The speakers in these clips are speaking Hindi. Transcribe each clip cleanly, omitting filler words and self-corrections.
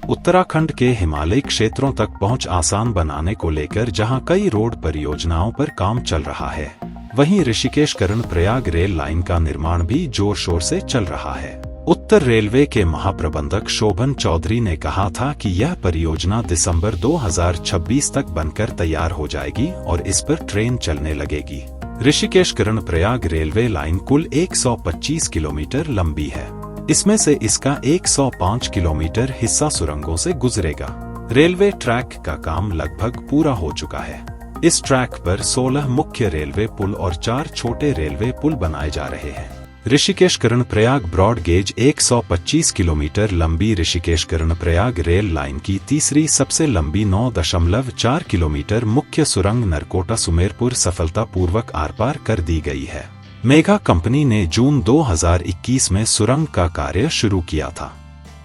उत्तराखंड के हिमालयी क्षेत्रों तक पहुंच आसान बनाने को लेकर जहां कई रोड परियोजनाओं पर काम चल रहा है, वहीं ऋषिकेश कर्णप्रयाग रेल लाइन का निर्माण भी जोर शोर से चल रहा है। उत्तर रेलवे के महाप्रबंधक शोभन चौधरी ने कहा था कि यह परियोजना दिसंबर 2026 तक बनकर तैयार हो जाएगी और इस पर ट्रेन चलने लगेगी। ऋषिकेश कर्णप्रयाग रेलवे लाइन कुल 125 किलोमीटर लंबी है। इसमें से इसका 105 किलोमीटर हिस्सा सुरंगों से गुजरेगा। रेलवे ट्रैक का काम लगभग पूरा हो चुका है। इस ट्रैक पर 16 मुख्य रेलवे पुल और 4 छोटे रेलवे पुल बनाए जा रहे हैं। Rishikesh Karnaprayag broad gauge 125 kilometre लंबी ऋषिकेश कर्णप्रयाग रेल लाइन की तीसरी सबसे लंबी 9.4 किलोमीटर मुख्य सुरंग नरकोटा सुमेरपुर सफलतापूर्वक आरपार कर दी गई है। मेगा कंपनी ने जून 2021 में सुरंग का कार्य शुरू किया था।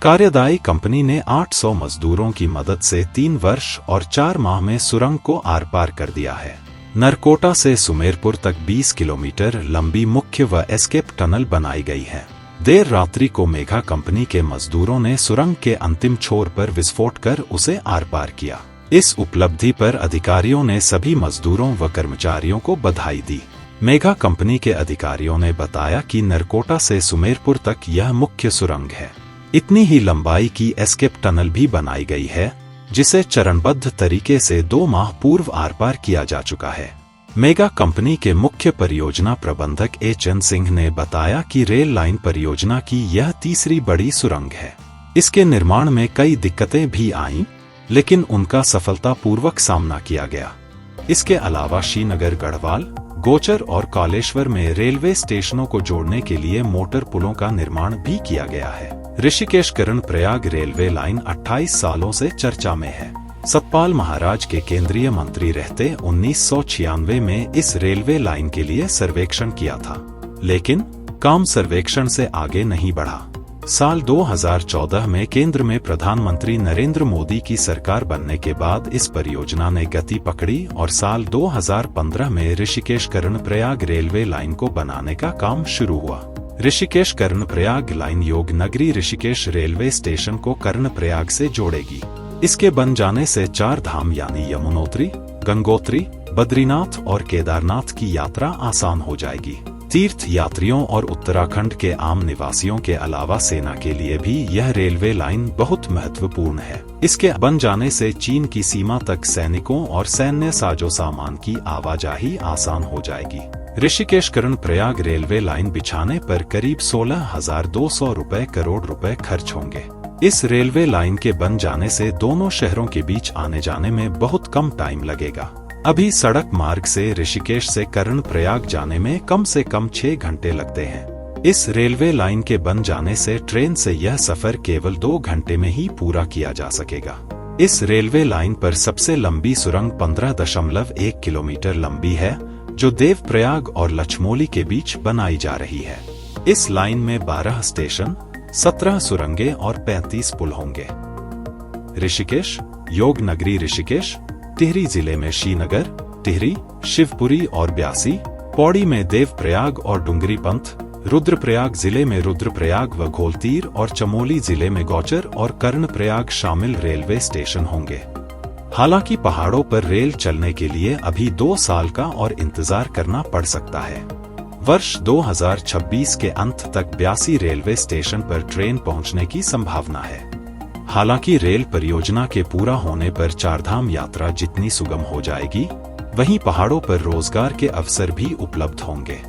कार्यदायी कंपनी ने 800 मजदूरों की मदद से 3 वर्ष और 4 माह में सुरंग को आर पार कर दिया है। नरकोटा से सुमेरपुर तक 20 किलोमीटर लंबी मुख्य व एस्केप टनल बनाई गई है। देर रात्रि को मेगा कंपनी के मजदूरों ने सुरंग के अंतिम छोर पर विस्फोट कर उसे आर पार किया। इस उपलब्धि पर अधिकारियों ने सभी मजदूरों व कर्मचारियों को बधाई दी। मेगा कंपनी के अधिकारियों ने बताया कि नरकोटा से सुमेरपुर तक यह मुख्य सुरंग है। इतनी ही लंबाई की एस्केप टनल भी बनाई गई है, जिसे चरणबद्ध तरीके से 2 माह पूर्व आर पार किया जा चुका है। मेगा कंपनी के मुख्य परियोजना प्रबंधक एचएन सिंह ने बताया कि रेल लाइन परियोजना की यह तीसरी बड़ी सुरंग है। इसके निर्माण में कई दिक्कतें भी आईं, लेकिन उनका सफलतापूर्वक सामना किया गया। इसके अलावा श्रीनगर, गढ़वाल, गोचर और कालेश्वर में रेलवे स्टेशनों को जोड़ने के लिए मोटर पुलों का निर्माण भी किया गया है। ऋषिकेश कर्णप्रयाग रेलवे लाइन 28 सालों से चर्चा में है। सतपाल महाराज के केंद्रीय मंत्री रहते 1996 में इस रेलवे लाइन के लिए सर्वेक्षण किया था, लेकिन काम सर्वेक्षण से आगे नहीं बढ़ा। साल 2014 में केंद्र में प्रधानमंत्री नरेंद्र मोदी की सरकार बनने के बाद इस परियोजना ने गति पकड़ी और साल 2015 में ऋषिकेश कर्णप्रयाग रेलवे लाइन को बनाने का काम शुरू हुआ। ऋषिकेश कर्णप्रयाग लाइन योग नगरी ऋषिकेश रेलवे स्टेशन को कर्णप्रयाग से जोड़ेगी। इसके बन जाने से 4 धाम यानी यमुनोत्री, गंगोत्री, बद्रीनाथ और केदारनाथ की यात्रा आसान हो जाएगी। तीर्थ यात्रियों और उत्तराखंड के आम निवासियों के अलावा सेना के लिए भी यह रेलवे लाइन बहुत महत्वपूर्ण है। इसके बन जाने से चीन की सीमा तक सैनिकों और सैन्य साजो सामान की आवाजाही आसान हो जाएगी। ऋषिकेश कर्णप्रयाग रेलवे लाइन बिछाने पर करीब 16,200 करोड़ रुपए खर्च होंगे। इस रेलवे लाइन के बन जाने से दोनों शहरों के बीच आने जाने में बहुत कम टाइम लगेगा। अभी सड़क मार्ग से ऋषिकेश से कर्णप्रयाग जाने में कम से कम 6 घंटे लगते हैं। इस रेलवे लाइन के बन जाने से ट्रेन से यह सफर केवल 2 घंटे में ही पूरा किया जा सकेगा। इस रेलवे लाइन पर सबसे लंबी सुरंग 15.1 किलोमीटर लंबी है, जो देवप्रयाग और लछमोली के बीच बनाई जा रही है। इस लाइन में 12 स्टेशन, 17 सुरंगें और 35 पुल होंगे। ऋषिकेश, योग नगरी ऋषिकेश, टिहरी जिले में श्रीनगर, टिहरी, शिवपुरी और ब्यासी, पौड़ी में देवप्रयाग और डुंगरी पंथ, रुद्रप्रयाग जिले में रुद्रप्रयाग व घोलतीर और चमोली जिले में गौचर और कर्णप्रयाग शामिल रेलवे स्टेशन होंगे। हालांकि पहाड़ों पर रेल चलने के लिए अभी 2 साल का और इंतजार करना पड़ सकता है। वर्ष 2026 के अंत तक ब्यासी रेलवे स्टेशन पर ट्रेन पहुंचने की संभावना है। हालांकि रेल परियोजना के पूरा होने पर चारधाम यात्रा जितनी सुगम हो जाएगी, वहीं पहाड़ों पर रोजगार के अवसर भी उपलब्ध होंगे।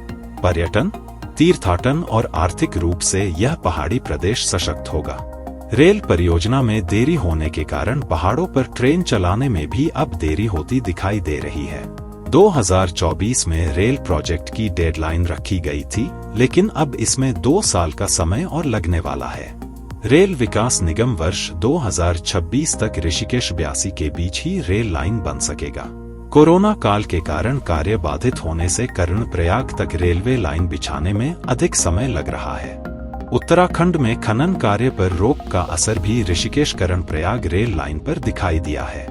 पर्यटन, तीर्थाटन और आर्थिक रूप से यह पहाड़ी प्रदेश सशक्त होगा। रेल परियोजना में देरी होने के कारण पहाड़ों पर ट्रेन चलाने में भी अब देरी होती दिखाई दे रही है। 2024 में रेल प्रोजेक्ट की डेडलाइन रखी गई थी, लेकिन अब इसमें 2 साल का समय और लगने वाला है। रेल विकास निगम वर्ष 2026 तक ऋषिकेश ब्यासी के बीच ही रेल लाइन बन सकेगा। कोरोना काल के कारण कार्य बाधित होने से कर्णप्रयाग तक रेलवे लाइन बिछाने में अधिक समय लग रहा है। उत्तराखंड में खनन कार्य पर रोक का असर भी ऋषिकेश कर्णप्रयाग रेल लाइन पर दिखाई दिया है।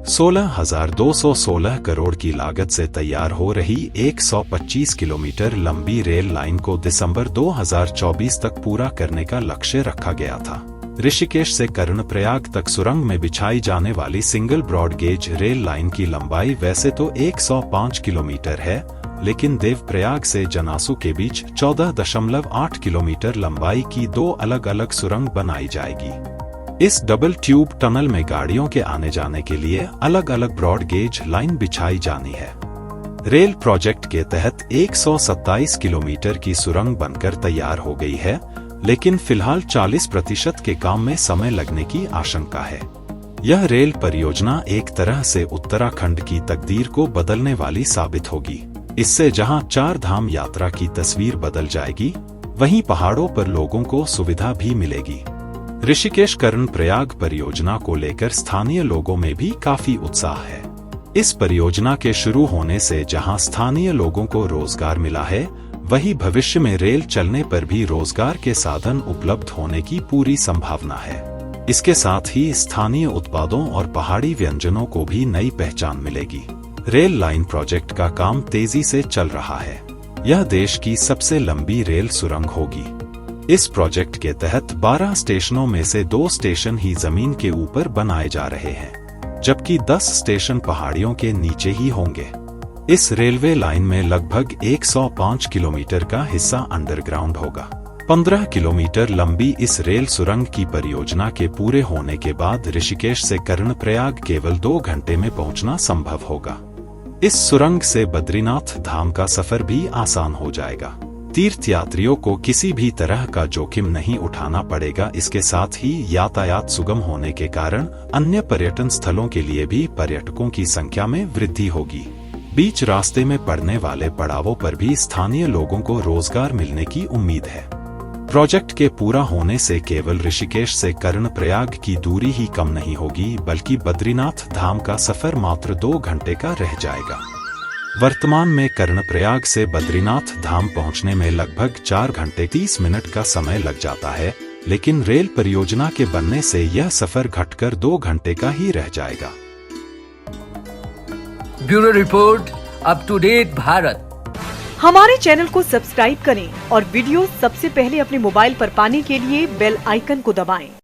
16,216 करोड़ की लागत से तैयार हो रही 125 किलोमीटर लंबी रेल लाइन को दिसंबर 2024 तक पूरा करने का लक्ष्य रखा गया था। ऋषिकेश से कर्णप्रयाग तक सुरंग में बिछाई जाने वाली single broad gauge rail line की लंबाई वैसे तो 105 किलोमीटर है, लेकिन देवप्रयाग से जनासू के बीच 14.8 किलोमीटर लंबाई की 2 अलग अलग सुरंग बनाई जाएगी। इस डबल ट्यूब टनल में गाड़ियों के आने जाने के लिए अलग अलग ब्रॉड गेज लाइन बिछाई जानी है। रेल प्रोजेक्ट के तहत 127 किलोमीटर की सुरंग बनकर तैयार हो गई है, लेकिन फिलहाल 40% के काम में समय लगने की आशंका है। यह रेल परियोजना एक तरह से उत्तराखंड की तकदीर को बदलने वाली साबित होगी। इससे जहां 4 धाम यात्रा की तस्वीर बदल जाएगी, वहीं पहाड़ों पर लोगों को सुविधा भी मिलेगी। ऋषिकेश कर्णप्रयाग परियोजना को लेकर स्थानीय लोगों में भी काफी उत्साह है। इस परियोजना के शुरू होने से जहां स्थानीय लोगों को रोजगार मिला है, वहीं भविष्य में रेल चलने पर भी रोजगार के साधन उपलब्ध होने की पूरी संभावना है। इसके साथ ही स्थानीय उत्पादों और पहाड़ी व्यंजनों को भी नई पहचान मिलेगी। रेल लाइन प्रोजेक्ट का काम तेजी से चल रहा है। यह देश की सबसे लंबी रेल सुरंग होगी। इस प्रोजेक्ट के तहत 12 स्टेशनों में से 2 स्टेशन ही जमीन के ऊपर बनाए जा रहे हैं, जबकि 10 स्टेशन पहाड़ियों के नीचे ही होंगे। इस रेलवे लाइन में लगभग 105 किलोमीटर का हिस्सा अंडरग्राउंड होगा। 15 किलोमीटर लंबी इस रेल सुरंग की परियोजना के पूरे होने के बाद ऋषिकेश से कर्णप्रयाग केवल 2 घंटे में पहुंचना संभव होगा। इस सुरंग से बद्रीनाथ धाम का सफर भी आसान हो जाएगा। तीर्थयात्रियों को किसी भी तरह का जोखिम नहीं उठाना पड़ेगा। इसके साथ ही यातायात सुगम होने के कारण अन्य पर्यटन स्थलों के लिए भी पर्यटकों की संख्या में वृद्धि होगी। बीच रास्ते में पड़ने वाले पड़ावों पर भी स्थानीय लोगों को रोजगार मिलने की उम्मीद है। प्रोजेक्ट के पूरा होने से केवल ऋषिकेश से कर्णप्रयाग की दूरी ही कम नहीं होगी, बल्कि बद्रीनाथ धाम का सफर मात्र 2 घंटे का रह जाएगा। वर्तमान में कर्णप्रयाग से बद्रीनाथ धाम पहुंचने में लगभग 4 घंटे 30 मिनट का समय लग जाता है, लेकिन रेल परियोजना के बनने से यह सफर घटकर 2 घंटे का ही रह जाएगा। Bureau report, up to date Bharat. हमारे चैनल को सब्सक्राइब करें और वीडियो सबसे पहले अपने मोबाइल पर पाने के लिए बेल आइकन को दबाएं।